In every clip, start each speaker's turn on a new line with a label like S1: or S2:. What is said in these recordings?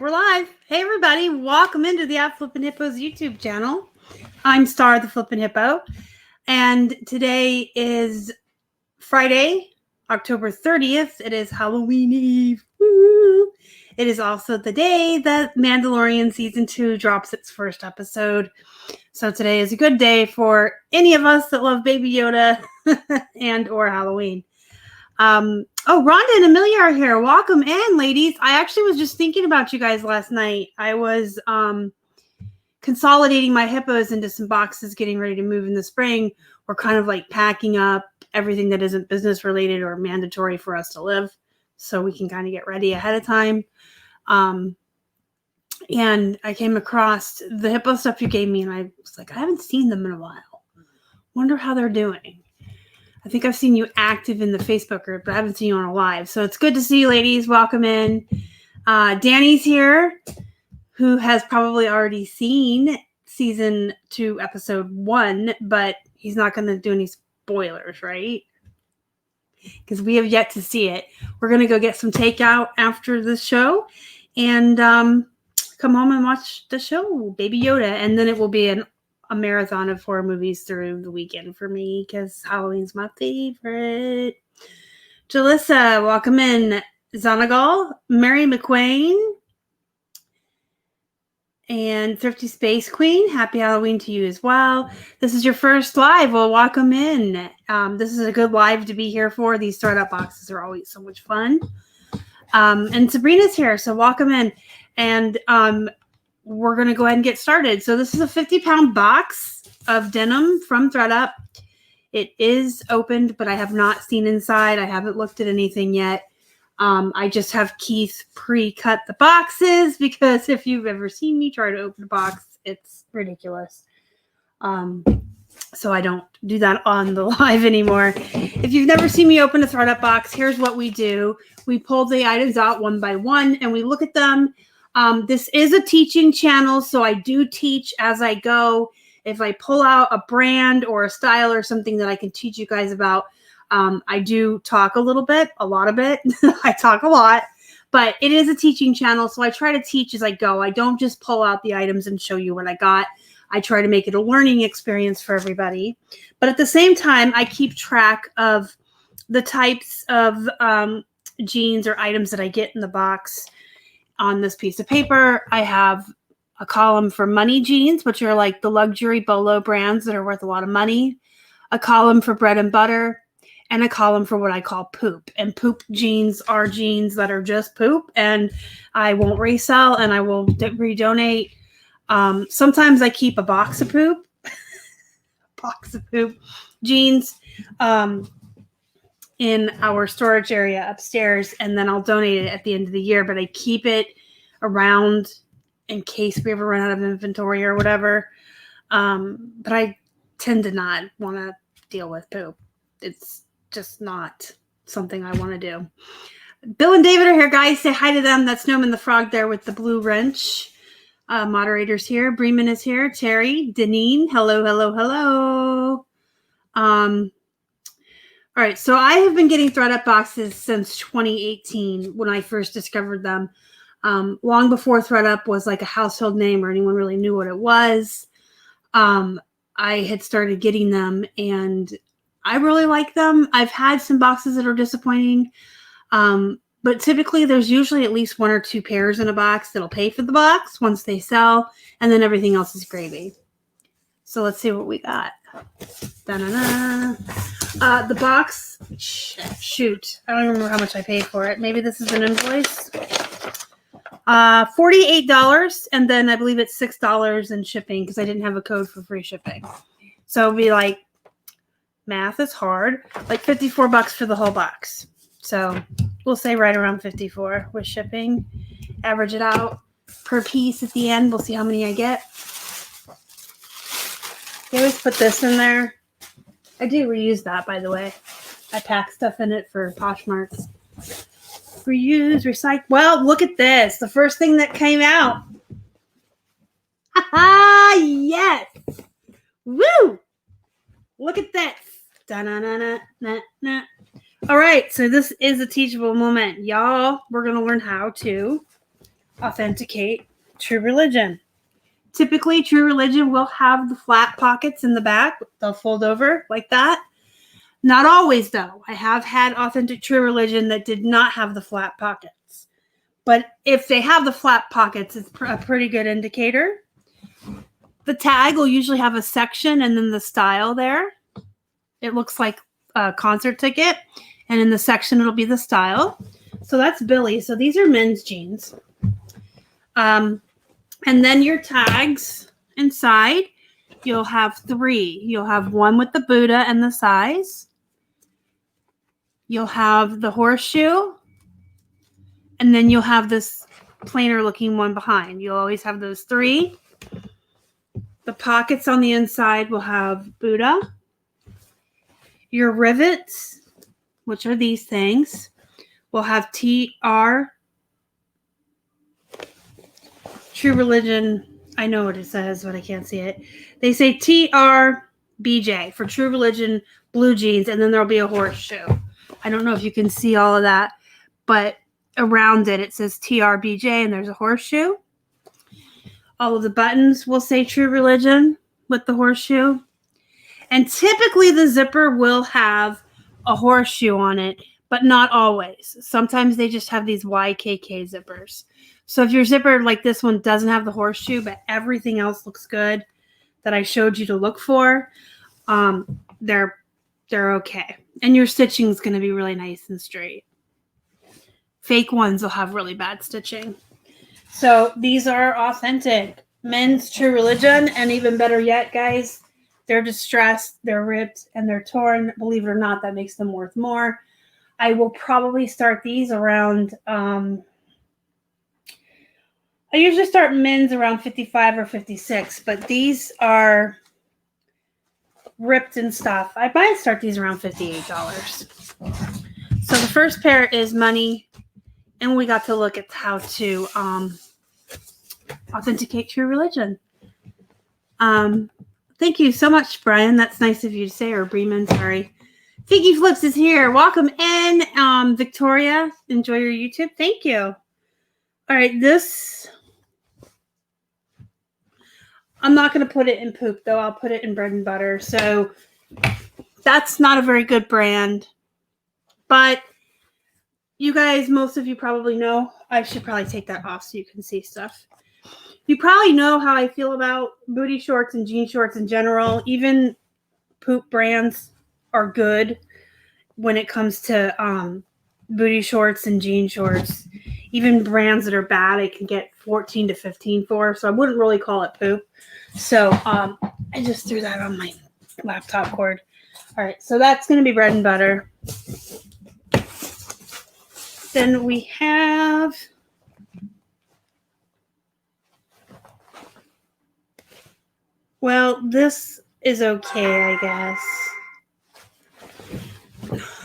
S1: We're live. Hey, everybody. Welcome into the Flippin' Hippos YouTube channel. I'm Star, the Flippin' Hippo. And today is Friday, October 30th. It is Halloween Eve. Woo! It is also the day that Mandalorian Season 2 drops its first episode. So today is a good day for any of us that love Baby Yoda and or Halloween. Rhonda and Amelia are here. Welcome in, ladies. I actually was just thinking about you guys last night. I was consolidating my hippos into some boxes, getting ready to move in the spring. We're kind of like packing up everything that isn't business related or mandatory for us to live, so we can kind of get ready ahead of time. And I came across the hippo stuff you gave me, and I was like, I haven't seen them in a while. Wonder how they're doing. I think I've seen you active in the Facebook group, but I haven't seen you on a live. So it's good to see you, ladies. Welcome in. Danny's here, who has probably already seen season 2, episode 1, but he's not going to do any spoilers, right? Because we have yet to see it. We're going to go get some takeout after the show and come home and watch the show, Baby Yoda. And then it will be a marathon of horror movies through the weekend for me because Halloween's my favorite. Jalissa, welcome in. Zonagal, Mary McQueen, and Thrifty Space Queen. Happy Halloween to you as well. This is your first live. Well, welcome in. This is a good live to be here for. These ThredUp boxes are always so much fun. And Sabrina's here, so welcome in. And we're going to go ahead and get started. So this is a 50-pound box of denim from ThredUp. It is opened, but I have not seen inside. I haven't looked at anything yet. I just have Keith pre-cut the boxes because if you've ever seen me try to open a box, it's ridiculous. So I don't do that on the live anymore. If you've never seen me open a ThredUp box, here's what we do. We pull the items out one by one and we look at them. This is a teaching channel, so I do teach as I go. If I pull out a brand or a style or something that I can teach you guys about, I do talk a little bit, a lot of it. I talk a lot, but it is a teaching channel, so I try to teach as I go. I don't just pull out the items and show you what I got. I try to make it a learning experience for everybody. But at the same time, I keep track of the types of jeans or items that I get in the box. On this piece of paper, I have a column for money jeans, which are like the luxury Bolo brands that are worth a lot of money, a column for bread and butter, and a column for what I call poop. And poop jeans are jeans that are just poop, and I won't resell, and I will redonate. Sometimes I keep a box of poop, jeans in our storage area upstairs, and then I'll donate it at the end of the year, but I keep it around in case we ever run out of inventory or whatever. But I tend to not want to deal with poop. It's just not something I want to do. Bill and David are here, guys. Say hi to them. That's Snowman the Frog there with the blue wrench. Moderators here. Bremen is here. Terry, Deneen. Hello, hello, hello. All right, so I have been getting ThredUp boxes since 2018 when I first discovered them. Long before ThredUp was like a household name or anyone really knew what it was. I had started getting them and I really like them. I've had some boxes that are disappointing, but typically there's usually at least 1 or 2 pairs in a box that'll pay for the box once they sell, and then everything else is gravy. So let's see what we got. The box, shoot, I don't remember how much I paid for it. Maybe this is an invoice. $48, and then I believe it's $6 in shipping because I didn't have a code for free shipping. So it'll be like, math is hard, like $54 for the whole box. So we'll say right around 54 with shipping. Average it out per piece at the end. We'll see how many I get. They always put this in there. I do reuse that, by the way. I pack stuff in it for Poshmarks. Reuse, recycle. Well, look at this. The first thing that came out. Ha-ha! Yes! Woo! Look at this. Da-na-na-na-na-na. All right, so this is a teachable moment. Y'all, we're going to learn how to Authenticate True Religion. Typically, True Religion will have the flat pockets in the back. They'll fold over like that. Not always, though. I have had authentic True Religion that did not have the flat pockets. But if they have the flat pockets, it's a pretty good indicator. The tag will usually have a section and then the style there. It looks like a concert ticket. And in the section, it'll be the style. So that's Billy. So these are men's jeans. And then your tags inside, you'll have 3. You'll have one with the Buddha and the size. You'll have the horseshoe. And then you'll have this plainer looking one behind. You'll always have those 3. The pockets on the inside will have Buddha. Your rivets, which are these things, will have TR. True Religion, I know what it says, but I can't see it. They say TRBJ for True Religion blue jeans, and then there'll be a horseshoe. I don't know if you can see all of that, but around it, it says TRBJ, and there's a horseshoe. All of the buttons will say True Religion with the horseshoe. And typically the zipper will have a horseshoe on it, but not always. Sometimes they just have these YKK zippers. So if your zipper like this one doesn't have the horseshoe, but everything else looks good that I showed you to look for, they're okay. And your stitching is going to be really nice and straight. Fake ones will have really bad stitching. So these are authentic men's True Religion, and even better yet, guys, they're distressed, they're ripped, and they're torn. Believe it or not, that makes them worth more. I will probably start these around, I usually start men's around 55 or 56, but these are ripped and stuff. I might start these around $58. So the first pair is money, and we got to look at how to authenticate True Religion. Thank you so much, Brian. That's nice of you to say, or Bremen, sorry. Figgy Flips is here. Welcome in, Victoria. Enjoy your YouTube. Thank you. All right, this, I'm not going to put it in poop, though. I'll put it in bread and butter. So that's not a very good brand. But you guys, most of you probably know, I should probably take that off so you can see stuff. You probably know how I feel about booty shorts and jean shorts in general. Even poop brands are good when it comes to booty shorts and jean shorts. Even brands that are bad, I can get 14 to 15 for. So I wouldn't really call it poop. So I just threw that on my laptop cord. All right, so that's going to be bread and butter. Then we have... Well, this is okay, I guess.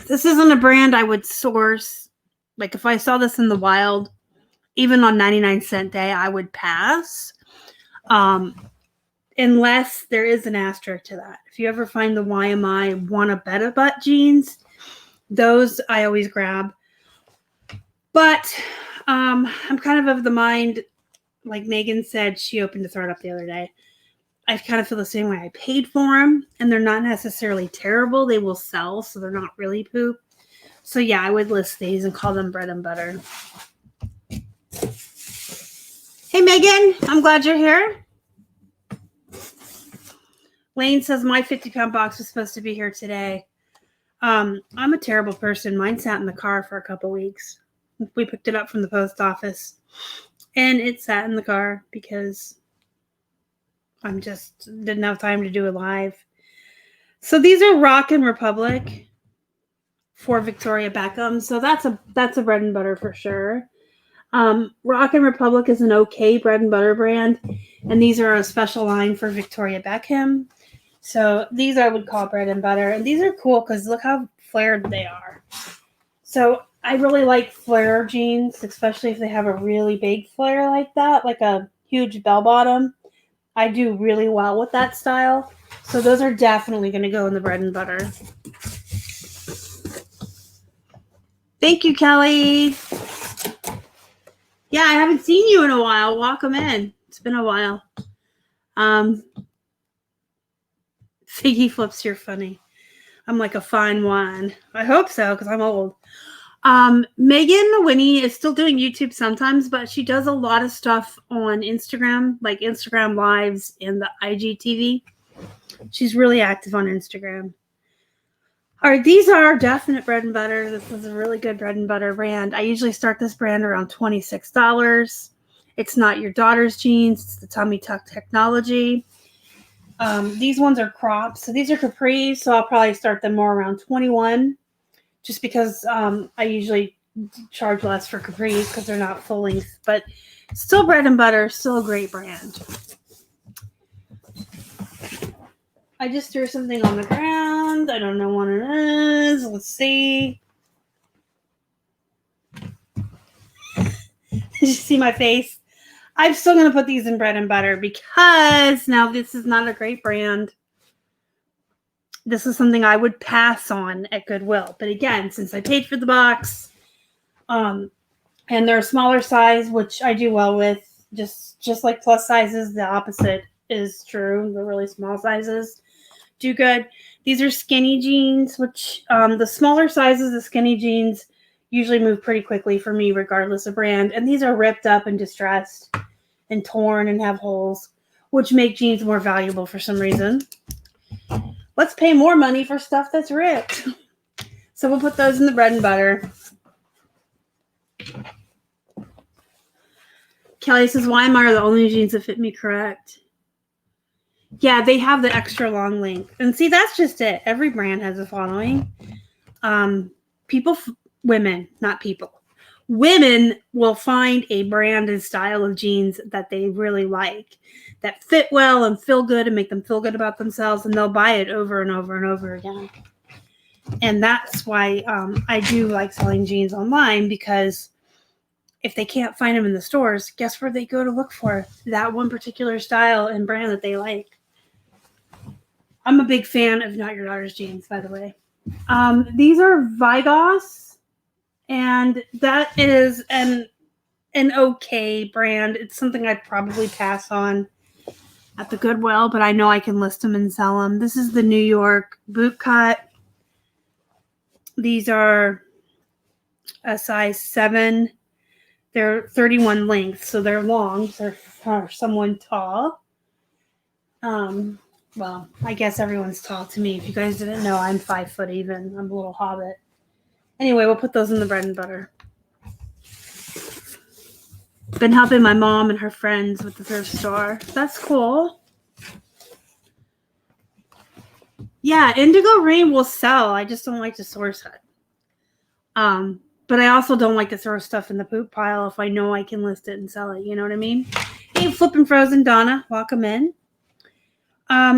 S1: This isn't a brand I would source. Like, if I saw this in the wild, even on 99-cent day, I would pass. Unless there is an asterisk to that. If you ever find the YMI Wanna Betta Butt jeans, those I always grab. But I'm kind of the mind, like Megan said, she opened a ThredUp the other day. I kind of feel the same way. I paid for them, and they're not necessarily terrible. They will sell, so they're not really poop. So, yeah, I would list these and call them bread and butter. Hey, Megan. I'm glad you're here. Lane says my 50-pound box was supposed to be here today. I'm a terrible person. Mine sat in the car for a couple weeks. We picked it up from the post office, and it sat in the car because... I'm just didn't have time to do it live. So these are Rockin' Republic for Victoria Beckham. So that's a bread and butter for sure. Rockin' Republic is an okay bread and butter brand, and these are a special line for Victoria Beckham. So these I would call bread and butter, and these are cool because look how flared they are. So I really like flare jeans, especially if they have a really big flare like that, like a huge bell bottom. I do really well with that style. So those are definitely going to go in the bread and butter. Thank you, Kelly. Yeah, I haven't seen you in a while. Welcome in. It's been a while. Figgy Flips, you're funny. I'm like a fine wine. I hope so, because I'm old. Megan Winnie is still doing YouTube sometimes, but she does a lot of stuff on Instagram, like Instagram Lives and the IGTV. She's really active on Instagram. All right, these are definite bread and butter. This is a really good bread and butter brand. I usually start this brand around $26. It's not your daughter's jeans. It's the tummy tuck technology. These ones are crops. So these are capris, so I'll probably start them more around 21 just because I usually charge less for capris because they're not full length, but still bread and butter, still a great brand. I just threw something on the ground. I don't know what it is. Let's see. Did you see my face? I'm still going to put these in bread and butter because now this is not a great brand. This is something I would pass on at Goodwill. But again, since I paid for the box, and they're a smaller size, which I do well with, just like plus sizes, the opposite is true. The really small sizes do good. These are skinny jeans, which the smaller sizes of skinny jeans usually move pretty quickly for me, regardless of brand. And these are ripped up and distressed and torn and have holes, which make jeans more valuable for some reason. Let's pay more money for stuff that's ripped. So we'll put those in the bread and butter. Kelly says, why am I the only jeans that fit me correct? Yeah, they have the extra long length. And see, that's just it. Every brand has a following. Women, not people. Women will find a brand and style of jeans that they really like, that fit well and feel good and make them feel good about themselves, and they'll buy it over and over and over again. And that's why I do like selling jeans online, because if they can't find them in the stores, guess where they go to look for that one particular style and brand that they like. I'm a big fan of Not Your Daughter's jeans, by the way. These are Vigos, and that is an okay brand. It's something I'd probably pass on at the Goodwill, but I know I can list them and sell them. This is the New York boot cut. These are a size 7. They're 31 length, so they're long. So they're for someone tall. Well, I guess everyone's tall to me. If you guys didn't know, I'm 5 foot even. I'm a little hobbit. Anyway, we'll put those in the bread and butter. Been helping my mom and her friends with the thrift store. That's cool. Yeah, Indigo Rain will sell. I just don't like to source it. But I also don't like to throw stuff in the poop pile if I know I can list it and sell it. You know what I mean? Hey, Flippin' Frozen Donna, welcome in.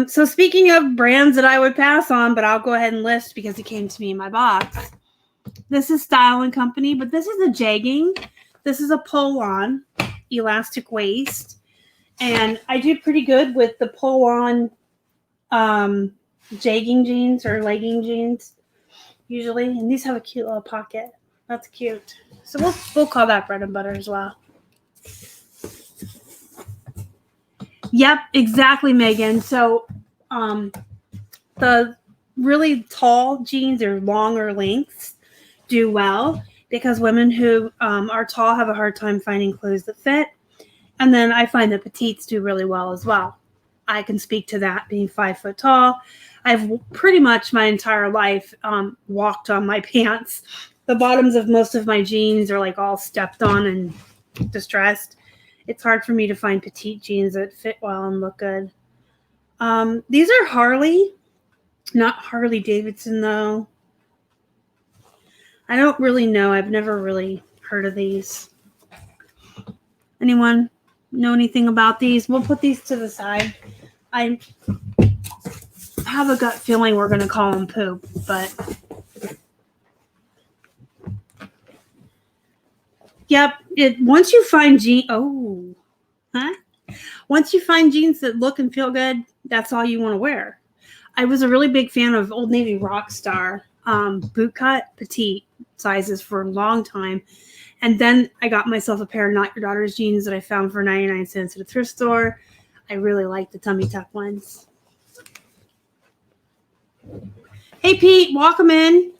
S1: So speaking of brands that I would pass on, but I'll go ahead and list because it came to me in my box. This is Style & Company, but this is a jegging. This is a pull-on elastic waist. And I do pretty good with the pull-on jegging jeans or legging jeans usually. And these have a cute little pocket. That's cute. So we'll call that bread and butter as well. Yep, exactly, Megan. So the really tall jeans or longer lengths do well because women who are tall have a hard time finding clothes that fit. And then I find that petites do really well as well. I can speak to that, being 5 foot tall. I've pretty much my entire life walked on my pants. The bottoms of most of my jeans are like all stepped on and distressed. It's hard for me to find petite jeans that fit well and look good. These are Harley, not Harley Davidson though. I don't really know. I've never really heard of these. Anyone know anything about these? We'll put these to the side. I have a gut feeling we're going to call them poop, but yep. Once you find once you find jeans that look and feel good, that's all you want to wear. I was a really big fan of Old Navy Rockstar boot cut petite sizes for a long time, And then I got myself a pair of Not Your Daughter's jeans that I found for 99 cents at a thrift store. I really like the tummy tuck ones. Hey, Pete, welcome in.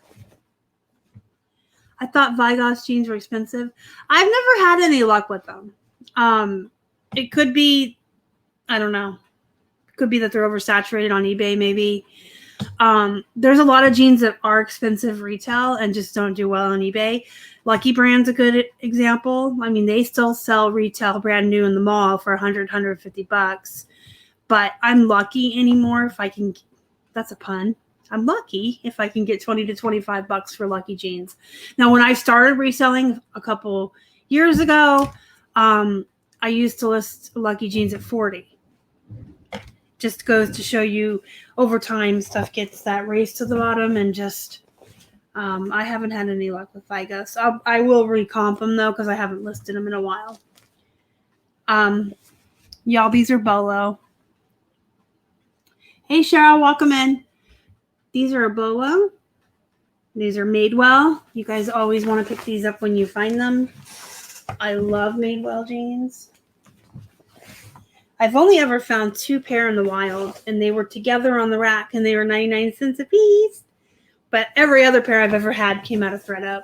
S1: I thought Vigos jeans were expensive. I've never had any luck with them. It could be, I don't know. It could be that they're oversaturated on eBay, maybe. There's a lot of jeans that are expensive retail and just don't do well on eBay. Lucky Brand's a good example. I mean, they still sell retail brand new in the mall for $100, $150. But I'm lucky anymore if I can, that's a pun. I'm lucky if I can get $20 to $25 for Lucky jeans. Now, when I started reselling a couple years ago, I used to list Lucky jeans at $40. Just goes to show you over time stuff gets that race to the bottom, and just I haven't had any luck with Vigos. I will recomp them though because I haven't listed them in a while. Y'all, these are Bolo. Hey Cheryl, welcome in. These are a Bolo. These are Madewell. You guys always want to pick these up when you find them. I love Madewell jeans. I've only ever found 2 pair in the wild, and they were together on the rack, and they were 99 cents a piece. But every other pair I've ever had came out of ThredUp.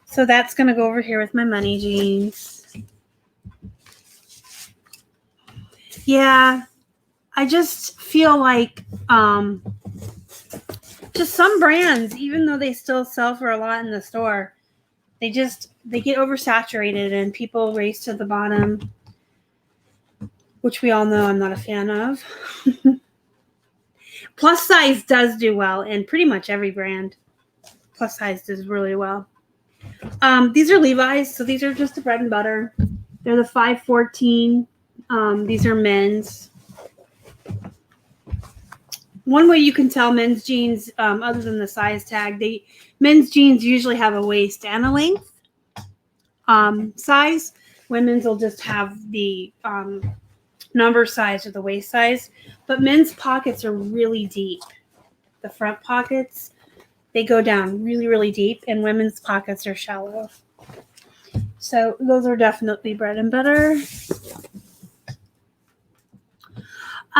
S1: So that's going to go over here with my money jeans. Yeah, I just feel like just some brands, even though they still sell for a lot in the store, they get oversaturated and people race to the bottom, which we all know I'm not a fan of. Plus size does do well in pretty much every brand. Plus size does really well. These are Levi's, so these are just the bread and butter. They're the 514. These are men's. One way you can tell men's jeans, other than the size tag, men's jeans usually have a waist and a length size. Women's will just have the number size or the waist size. But men's pockets are really deep. The front pockets, they go down really, really deep, and women's pockets are shallow. So those are definitely bread and butter.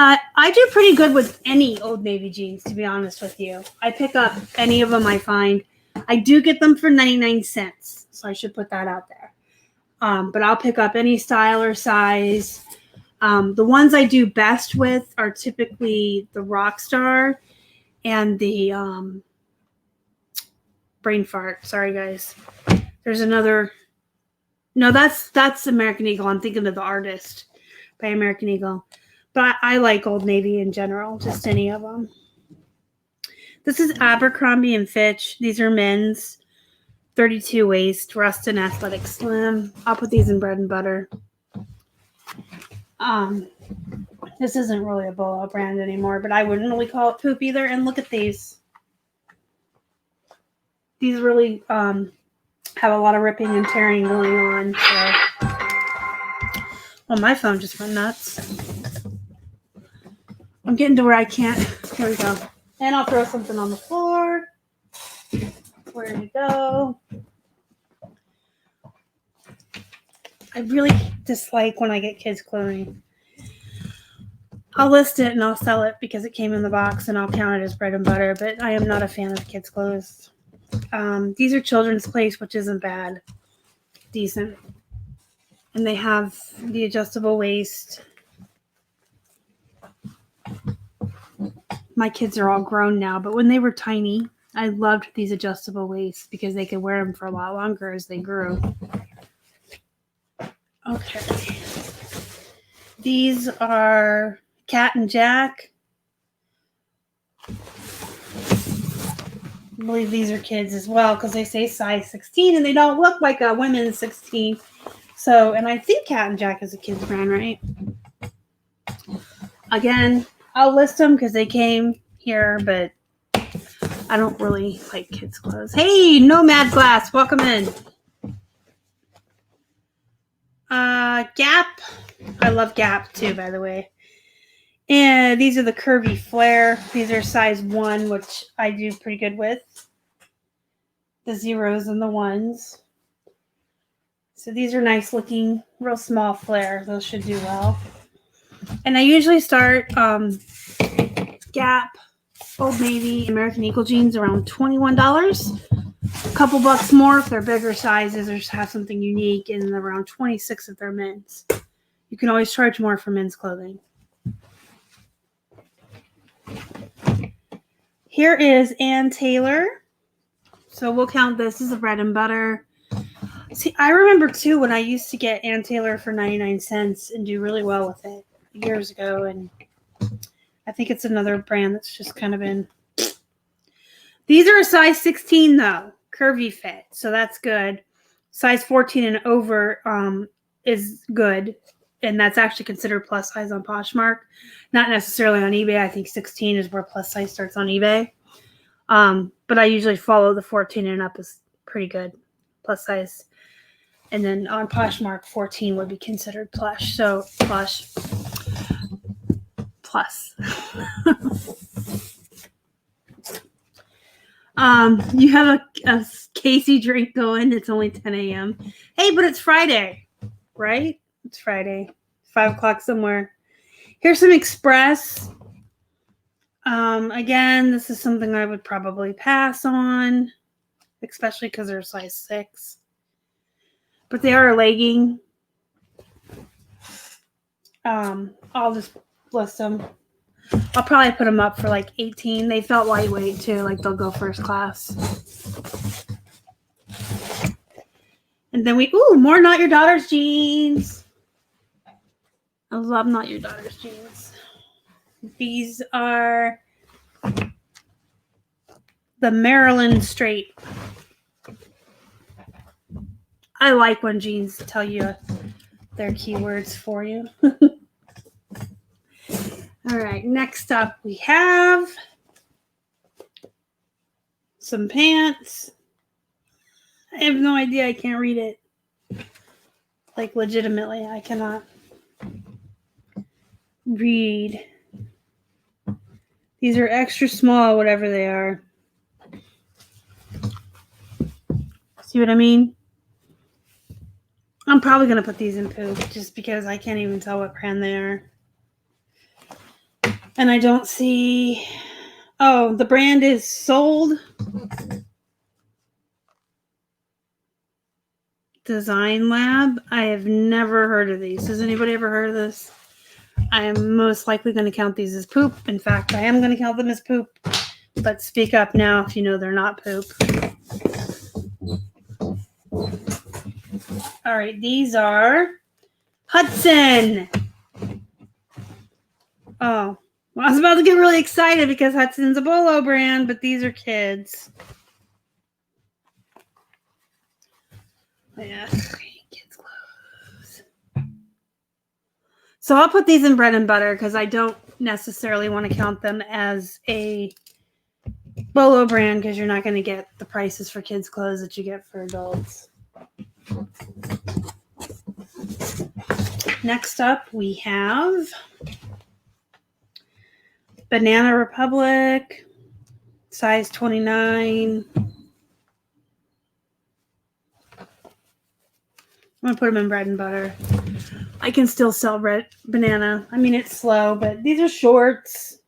S1: I do pretty good with any Old Navy jeans, to be honest with you. I pick up any of them I find. I do get them for 99 cents, so I should put that out there. But I'll pick up any style or size. The ones I do best with are typically the Rockstar and the Brain Fart. Sorry, guys. There's another. No, that's American Eagle. I'm thinking of the Artist by American Eagle. But I like Old Navy in general, just any of them. This is Abercrombie and Fitch. These are men's. 32 waist, Rustin Athletic Slim. I'll put these in bread and butter. This isn't really a Bolo brand anymore, but I wouldn't really call it poop either. And look at these. These really have a lot of ripping and tearing going on. So. Well, my phone just went nuts. I'm getting to where I can't. Here we go. And I'll throw something on the floor. Where to go? I really dislike when I get kids' clothing. I'll list it and I'll sell it because it came in the box and I'll count it as bread and butter, but I am not a fan of kids' clothes. These are Children's Place, which isn't bad. Decent. And they have the adjustable waist. My kids are all grown now, but when they were tiny, I loved these adjustable waists because they could wear them for a lot longer as they grew. Okay. These are Cat and Jack. I believe these are kids as well because they say size 16 and they don't look like a women's 16. So, and I think Cat and Jack is a kid's brand, right? Again, I'll list them because they came here, but I don't really like kids' clothes. Hey, Nomad Glass, welcome in. Gap. I love Gap too, by the way. And these are the Curvy Flare. These are size 1, which I do pretty good with. The 0s and the 1s. So these are nice looking, real small flare. Those should do well. And I usually start Gap, Old Navy, American Eagle jeans around $21. A couple bucks more if they're bigger sizes or just have something unique, and around 26 if they're men's. You can always charge more for men's clothing. Here is Ann Taylor. So we'll count this as a bread and butter. See, I remember too when I used to get Ann Taylor for 99 cents and do really well with it years ago. And I think it's another brand that's just kind of been. These are a size 16 though, curvy fit. So that's good. Size 14 and over is good. And that's actually considered plus size on Poshmark. Not necessarily on eBay. I think 16 is where plus size starts on eBay. But I usually follow the 14 and up is pretty good plus size. And then on Poshmark, 14 would be considered plush. So plush plus. You have a Casey drink going. It's only 10 a.m. Hey, but it's Friday, right? It's Friday, 5 o'clock somewhere. Here's some Express. Again, this is something I would probably pass on, especially because they're size 6. But they are a legging. I'll just list them. I'll probably put them up for like 18. They felt lightweight too, like they'll go first class. And then more Not Your Daughter's jeans. I love Not Your Daughter's jeans. These are the Maryland Straight. I like when jeans tell you their keywords for you. All right, next up we have some pants. I have no idea. I can't read it. Like, legitimately, I cannot read. These are extra small, whatever they are. See what I mean? I'm probably going to put these in poop just because I can't even tell what brand they are. And I don't see... Oh, the brand is Sold Design Lab. I have never heard of these. Has anybody ever heard of this? I am most likely going to count these as poop. In fact, I am going to count them as poop. But speak up now if you know they're not poop. All right, these are Hudson. Oh, well, I was about to get really excited because Hudson's a Bolo brand, but these are kids. Yeah, kids' clothes. So I'll put these in bread and butter because I don't necessarily want to count them as a Bolo brand because you're not going to get the prices for kids' clothes that you get for adults. Next up, we have Banana Republic, size 29. I'm going to put them in bread and butter. I can still sell banana. I mean, it's slow, but these are shorts.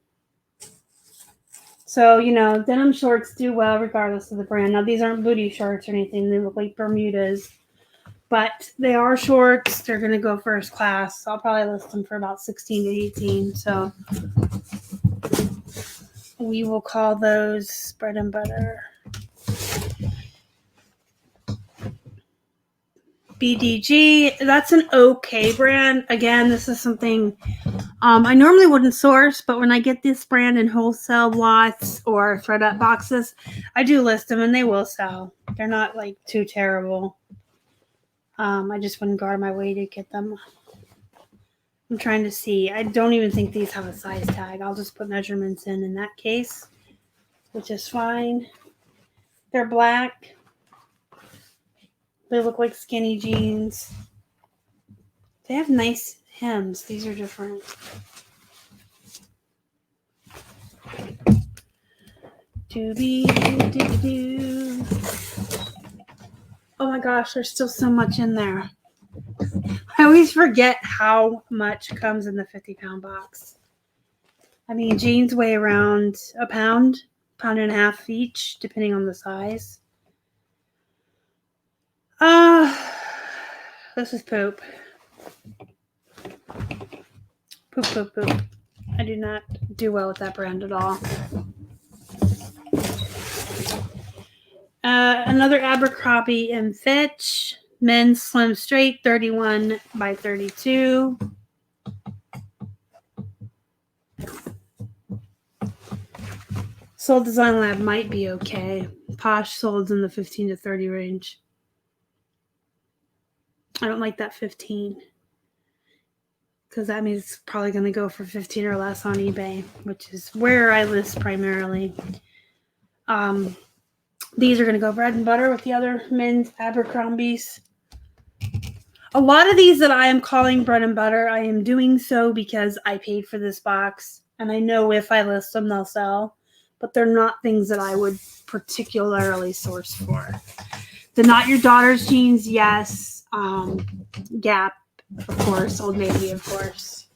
S1: So, you know, denim shorts do well regardless of the brand. Now, these aren't booty shorts or anything. They look like Bermudas. But they are shorts. They're going to go first class. So I'll probably list them for about 16 to 18. So we will call those bread and butter. BDG, that's an okay brand. Again, this is something I normally wouldn't source, but when I get this brand in wholesale lots or ThredUp boxes, I do list them and they will sell. They're not like too terrible. I just wouldn't go out of my way to get them. I'm trying to see. I don't even think these have a size tag. I'll just put measurements in that case, which is fine. They're black. They look like skinny jeans. They have nice hems. These are different. Oh my gosh, there's still so much in there. I always forget how much comes in the 50-pound box. I mean, jeans weigh around a pound, pound and a half each, depending on the size. This is poop. Poop, poop, poop. I do not do well with that brand at all. Another Abercrombie and Fitch. Men's Slim Straight, 31 by 32. Soul Design Lab might be okay. Posh sold in the 15 to 30 range. I don't like that 15 because that means it's probably going to go for 15 or less on eBay, which is where I list primarily. These are going to go bread and butter with the other men's Abercrombies. A lot of these that I am calling bread and butter, I am doing so because I paid for this box, and I know if I list them, they'll sell, but they're not things that I would particularly source for. The Not Your Daughter's jeans, yes. Gap, of course. Old Navy, of course.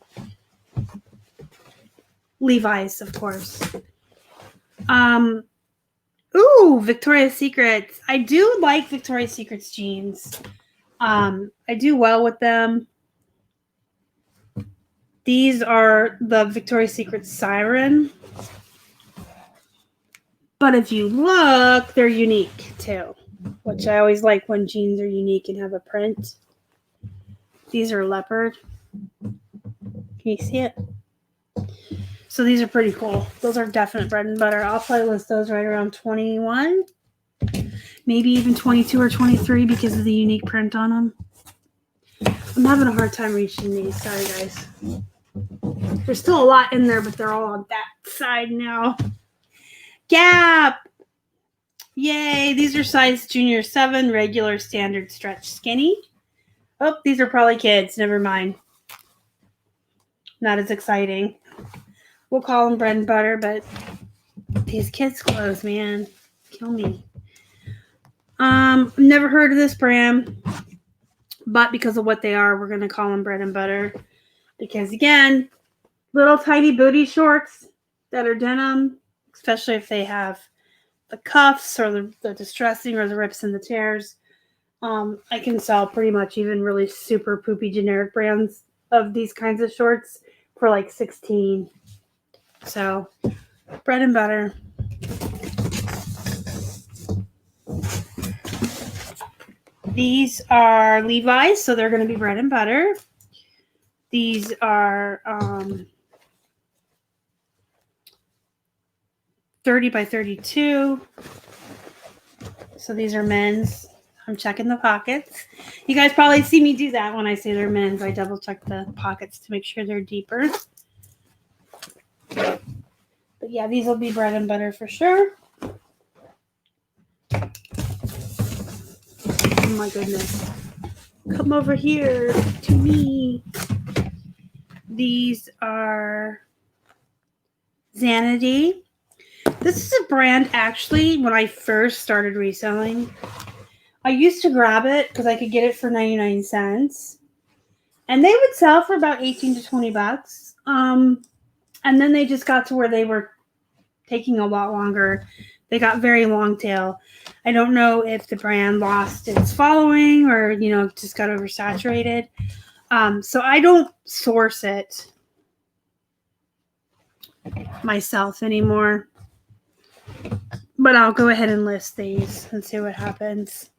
S1: Levi's, of course. Ooh, Victoria's Secret. I do like Victoria's Secret's jeans. I do well with them. These are the Victoria's Secret Siren. But if you look, they're unique too, which I always like when jeans are unique and have a print. These are leopard. Can you see it? So these are pretty cool. Those are definite bread and butter. I'll probably list those right around 21. Maybe even 22 or 23 because of the unique print on them. I'm having a hard time reaching these. Sorry, guys. There's still a lot in there, but they're all on that side now. Gap! Yay! These are size junior 7, regular, standard, stretch, skinny. Oh, these are probably kids. Never mind. Not as exciting. We'll call them bread and butter, but these kids' clothes, man, kill me. Never heard of this brand, but because of what they are, we're going to call them bread and butter. Because, again, little tiny booty shorts that are denim, especially if they have the cuffs or the distressing or the rips and the tears. I can sell pretty much even really super poopy generic brands of these kinds of shorts for like 16. So, bread and butter. These are Levi's, so they're going to be bread and butter. These are 30 by 32. So these are men's. I'm checking the pockets. You guys probably see me do that when I say they're men's. I double check the pockets to make sure they're deeper. But yeah, these will be bread and butter for sure. Oh my goodness. Come over here to me. These are Xanady. This is a brand actually when I first started reselling. I used to grab it because I could get it for 99 cents. And they would sell for about 18 to 20 bucks. And then they just got to where they were taking a lot longer. They got very long tail. I don't know if the brand lost its following or, just got oversaturated. So I don't source it myself anymore. But I'll go ahead and list these and see what happens.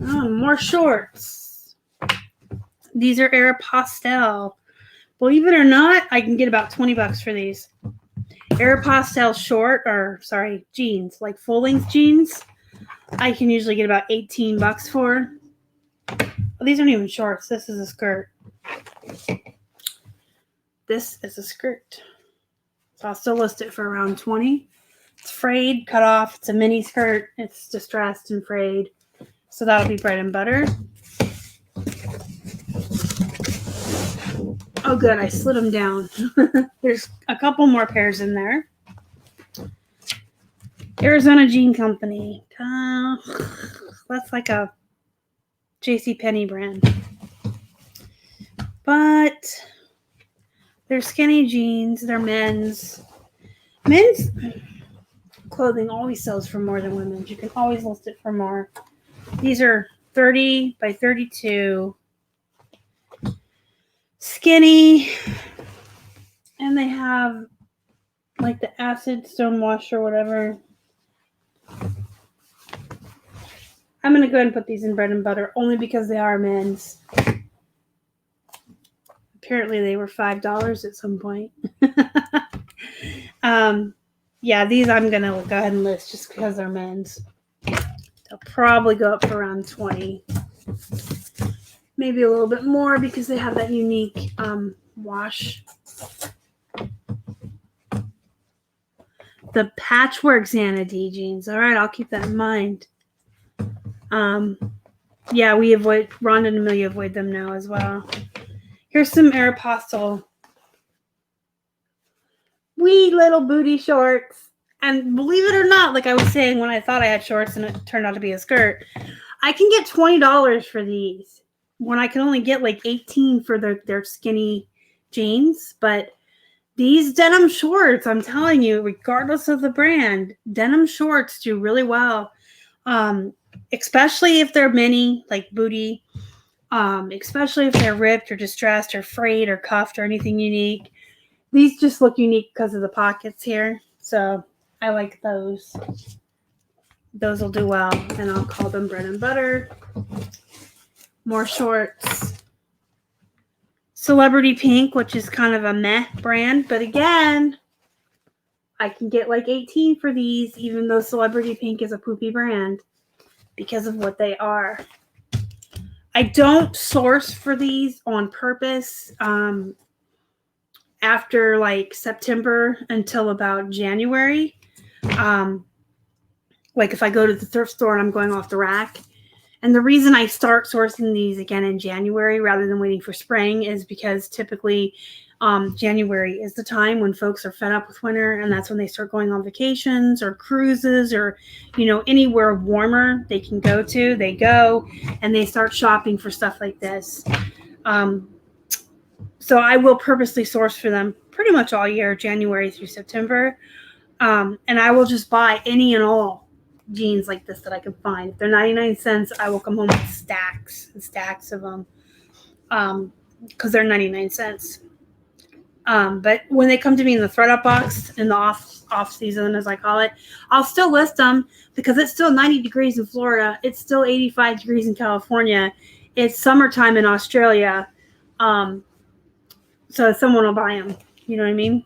S1: Oh, more shorts. These are Aeropostale. Believe it or not, I can get about 20 bucks for these. Aeropostale jeans, like full-length jeans, I can usually get about 18 bucks for. Oh, these aren't even shorts. This is a skirt. This is a skirt. So I'll still list it for around 20. It's frayed, cut off. It's a mini skirt. It's distressed and frayed. So that'll be bread and butter. Oh, good. I slid them down. There's a couple more pairs in there. Arizona Jean Company. That's like a JCPenney brand. But they're skinny jeans. They're men's. Men's clothing always sells for more than women's. You can always list it for more. These are 30 by 32. Skinny. And they have like the acid stone wash or whatever. I'm going to go ahead and put these in bread and butter only because they are men's. Apparently they were $5 at some point. Yeah, these I'm going to go ahead and list just because they're men's. They'll probably go up for around 20. Maybe a little bit more because they have that unique wash. The Patchwork Xanadu jeans. All right, I'll keep that in mind. Yeah, we avoid, Rhonda and Amelia avoid them now as well. Here's some Aeropostale wee little booty shorts. And believe it or not, like I was saying when I thought I had shorts and it turned out to be a skirt, I can get $20 for these when I can only get like 18 for their skinny jeans. But these denim shorts, I'm telling you, regardless of the brand, denim shorts do really well. Especially if they're mini, like booty, especially if they're ripped or distressed or frayed or cuffed or anything unique. These just look unique because of the pockets here. So I like those. Those will do well. And I'll call them bread and butter. More shorts. Celebrity Pink, which is kind of a meh brand. But again, I can get like 18 for these, even though Celebrity Pink is a poopy brand because of what they are. I don't source for these on purpose after like September until about January. Like if I go to the thrift store and I'm going off the rack. And the reason I start sourcing these again in January rather than waiting for spring is because typically January is the time when folks are fed up with winter, and that's when they start going on vacations or cruises or, you know, anywhere warmer they can go to. They go and they start shopping for stuff like this. So I will purposely source for them pretty much all year, January through September. And I will just buy any and all jeans like this that I can find. If they're 99 cents, I will come home with stacks and stacks of them because they're 99 cents. But when they come to me in the ThredUp box, in the off season, as I call it, I'll still list them because it's still 90 degrees in Florida. It's still 85 degrees in California. It's summertime in Australia. So someone will buy them. You know what I mean?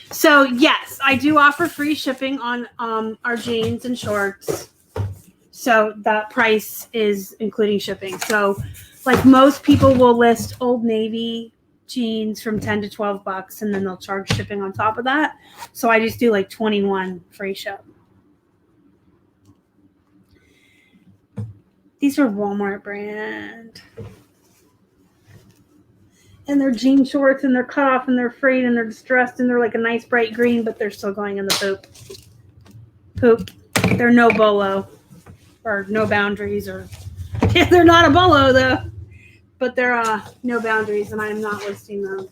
S1: So yes, I do offer free shipping on our jeans and shorts. So that price is including shipping. So like most people will list Old Navy jeans from 10 to 12 bucks and then they'll charge shipping on top of that. So I just do like 21 free ship. These are Walmart brand. And they're jean shorts and they're cut off and they're frayed and they're distressed and they're like a nice bright green, but they're still going in the poop. Poop. They're no Bolo or no boundaries or yeah, they're not a Bolo though, but they're no boundaries and I'm not listing them.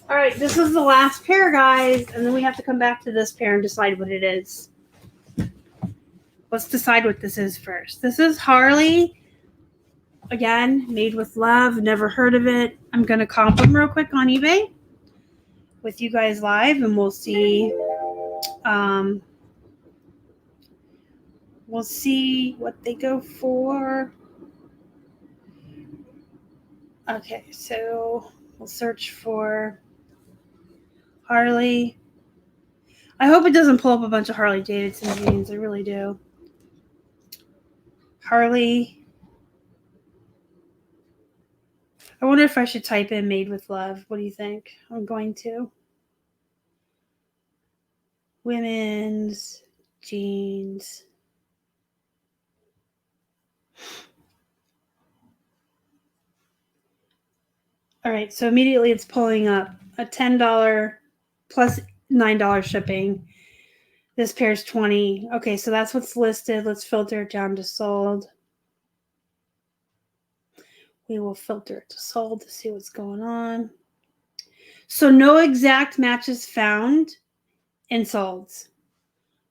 S1: All right, this is the last pair, guys, and then we have to come back to this pair and decide what it is. Let's decide what this is first. This is Harley. Again, made with love. Never heard of it. I'm going to comp them real quick on eBay with you guys live, and we'll see. We'll see what they go for. Okay, so we'll search for Harley. I hope it doesn't pull up a bunch of Harley Davidson jeans. I really do. Harley. I wonder if I should type in made with love. What do you think? I'm going to. Women's jeans. All right, so immediately it's pulling up a $10 plus $9 shipping. This pair's 20. Okay, so that's what's listed. Let's filter it down to sold. We will filter it to sold to see what's going on. So no exact matches found in solds,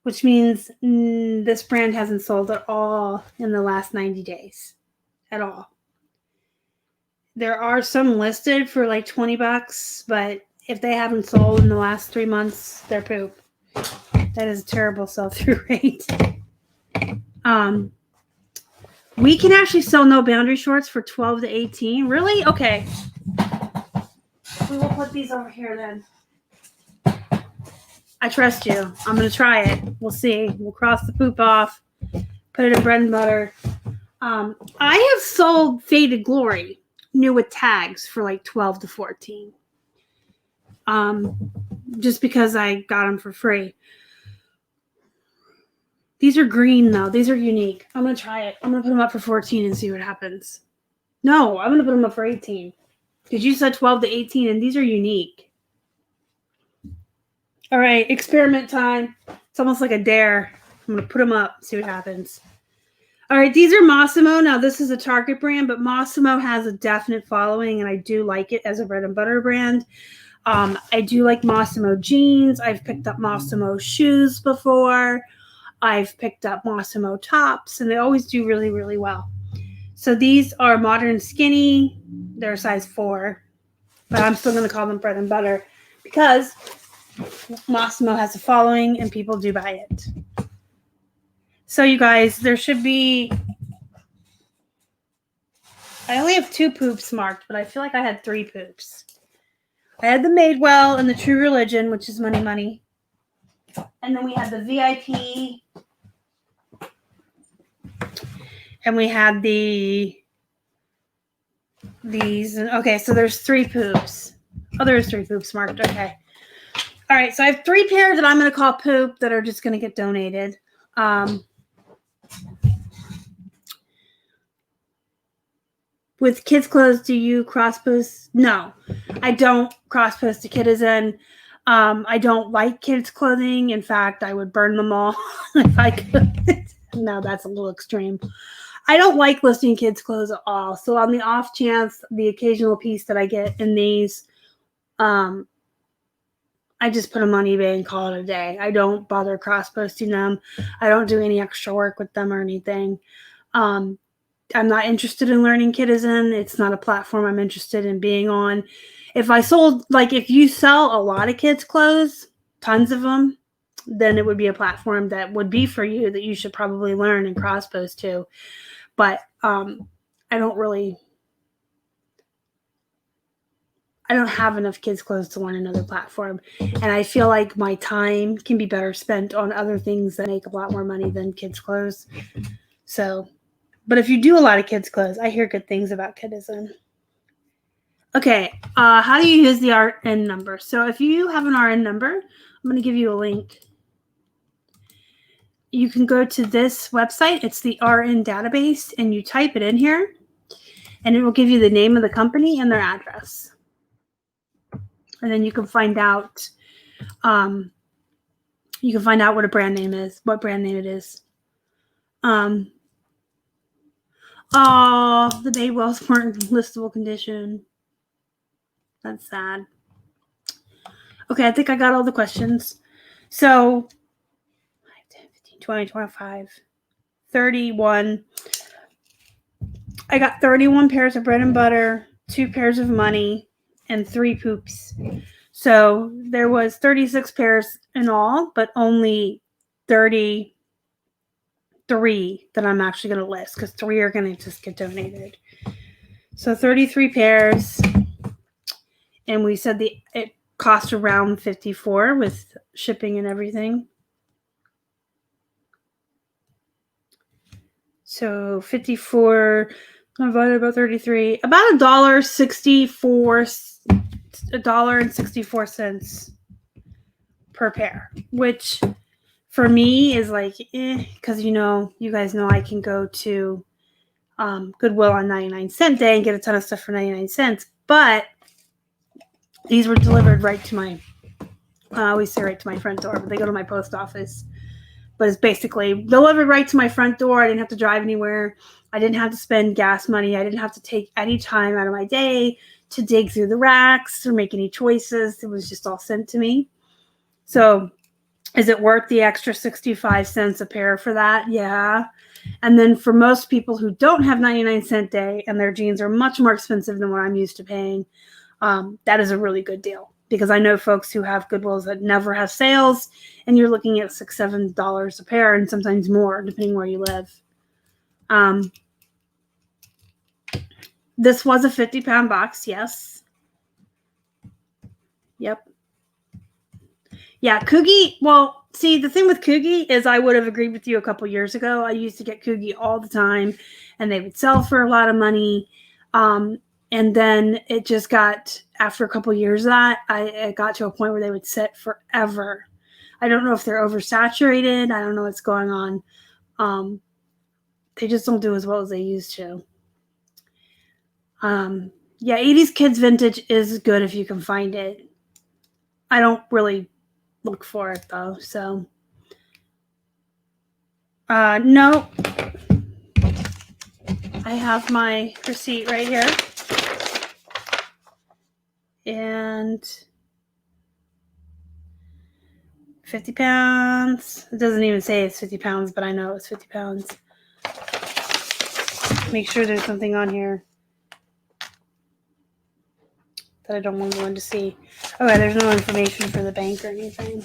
S1: which means this brand hasn't sold at all in the last 90 days at all. There are some listed for like $20, but if they haven't sold in the last 3 months, they're poop. That is a terrible sell-through rate. We can actually sell no boundary shorts for 12 to 18. Really? Okay. We will put these over here then. I trust you. I'm going to try it. We'll see. We'll cross the poop off. Put it in bread and butter. I have sold Faded Glory new with tags for like 12 to 14. Just because I got them for free. These are green though. These are unique. I'm going to try it. I'm going to put them up for 14 and see what happens. No, I'm going to put them up for 18. Because you said 12 to 18 and these are unique. All right, experiment time. It's almost like a dare. I'm going to put them up, see what happens. All right, these are Massimo. Now, this is a Target brand, but Massimo has a definite following, and I do like it as a bread and butter brand. I do like Massimo jeans. I've picked up Massimo shoes before. I've picked up Massimo tops, and they always do really, really well. So these are modern skinny. They're a size 4, but I'm still going to call them bread and butter because Massimo has a following and people do buy it. So you guys, there should be, I only have 2 poops marked, but I feel like I had 3 poops. I had the Madewell and the True Religion, which is money, money. And then we had the VIP. And we had these. Okay, so there's 3 poops. Oh, there's 3 poops marked. Okay. All right, so I have 3 pairs that I'm going to call poop that are just going to get donated. With kids' clothes, do you cross-post? No, I don't cross-post to Kidizen. I don't like kids' clothing. In fact, I would burn them all if I could. No, that's a little extreme. I don't like listing kids' clothes at all. So on the off chance, the occasional piece that I get in these, I just put them on eBay and call it a day. I don't bother cross-posting them. I don't do any extra work with them or anything. I'm not interested in learning Kidizen. It's not a platform I'm interested in being on. If I sold, like if you sell a lot of kids' clothes, tons of them, then it would be a platform that would be for you that you should probably learn and cross-post to. But I don't have enough kids' clothes to learn another platform. And I feel like my time can be better spent on other things that make a lot more money than kids' clothes. So, but if you do a lot of kids' clothes, I hear good things about Kidizen. Okay, how do you use the RN number? So if you have an RN number, I'm going to give you a link. You can go to this website. It's the RN database, and you type it in here, and it will give you the name of the company and their address. And then you can find out what a brand name is, what brand name it is. Oh, the Madewells weren't in listable condition. That's sad. Okay, I think I got all the questions. So 10, 15, 20, 25, 31. I got 31 pairs of bread and butter, 2 pairs of money, and 3 poops. So there was 36 pairs in all, but only 33 that I'm actually going to list because 3 are going to just get donated. So 33 pairs. And we said it cost around $54 with shipping and everything. So 54 divided by 33, about $1.64 per pair, which for me is like, because you guys know I can go to Goodwill on 99-cent day and get a ton of stuff for 99 cents. But These were delivered right to my, I always say right to my front door, but they go to my post office. But it's basically delivered right to my front door. I didn't have to drive anywhere. I didn't have to spend gas money. I didn't have to take any time out of my day to dig through the racks or make any choices. It was just all sent to me. So is it worth the extra 65 cents a pair for that? Yeah. And then for most people who don't have 99-cent day and their jeans are much more expensive than what I'm used to paying, that is a really good deal. Because I know folks who have Goodwills that never have sales, and you're looking at $6, $7 a pair, and sometimes more, depending where you live. This was a 50-pound box, yes. Yep. Yeah, Coogie, well, see, the thing with Coogie is I would have agreed with you a couple years ago. I used to get Coogie all the time, and they would sell for a lot of money. And then it just got, after a couple years of that, it got to a point where they would sit forever. I don't know if they're oversaturated. I don't know what's going on. They just don't do as well as they used to. Yeah, 80s kids vintage is good if you can find it. I don't really look for it though, so. No. I have my receipt right here. And 50 pounds. It doesn't even say it's 50 pounds, but I know it's 50 pounds. Make sure there's something on here that I don't want anyone to see. Okay, there's no information for the bank or anything.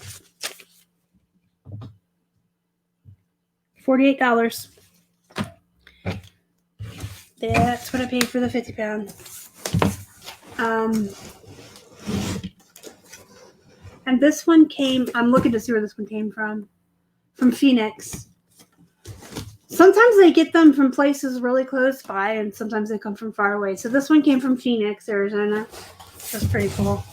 S1: $48. That's what I paid for the 50 pounds. And this one came, I'm looking to see where this one came from Phoenix. Sometimes they get them from places really close by, and sometimes they come from far away. So this one came from Phoenix, Arizona. That's pretty cool.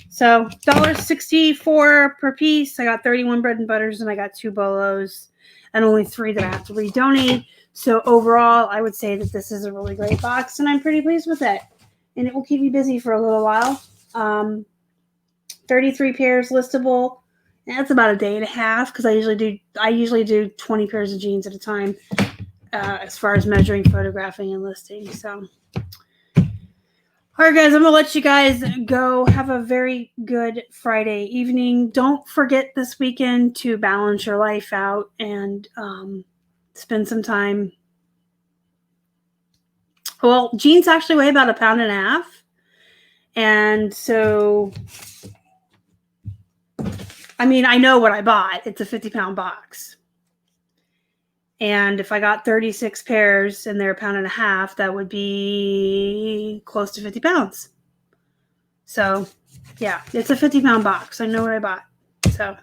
S1: So $1.64 per piece. I got 31 bread and butters, and I got 2 Bolos, and only 3 that I have to redonate. So overall, I would say that this is a really great box, and I'm pretty pleased with it. And it will keep you busy for a little while. 33 pairs listable. That's about a day and a half because I usually do 20 pairs of jeans at a time as far as measuring, photographing, and listing. So, all right, guys, I'm gonna let you guys go. Have a very good Friday evening. Don't forget this weekend to balance your life out and spend some time. Well, jeans actually weigh about 1.5 pounds, and so. I mean, I know what I bought. It's a 50-pound box. And if I got 36 pairs and they're 1.5 pounds, that would be close to 50 pounds. So, yeah, it's a 50-pound box. I know what I bought. So,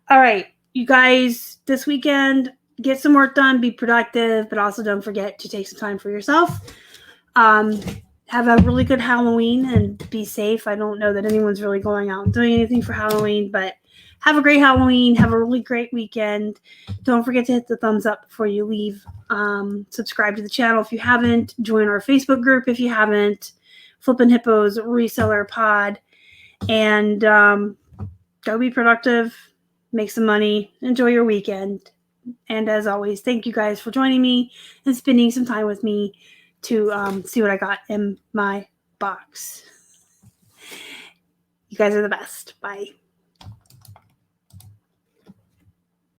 S1: all right, you guys, this weekend, get some work done, be productive, but also don't forget to take some time for yourself. Have a really good Halloween and be safe. I don't know that anyone's really going out and doing anything for Halloween, but have a great Halloween. Have a really great weekend. Don't forget to hit the thumbs up before you leave. Subscribe to the channel if you haven't. Join our Facebook group if you haven't. Flippin' Hippos Reseller Pod. And go be productive. Make some money. Enjoy your weekend. And as always, thank you guys for joining me and spending some time with me to see what I got in my box. You guys are the best. Bye.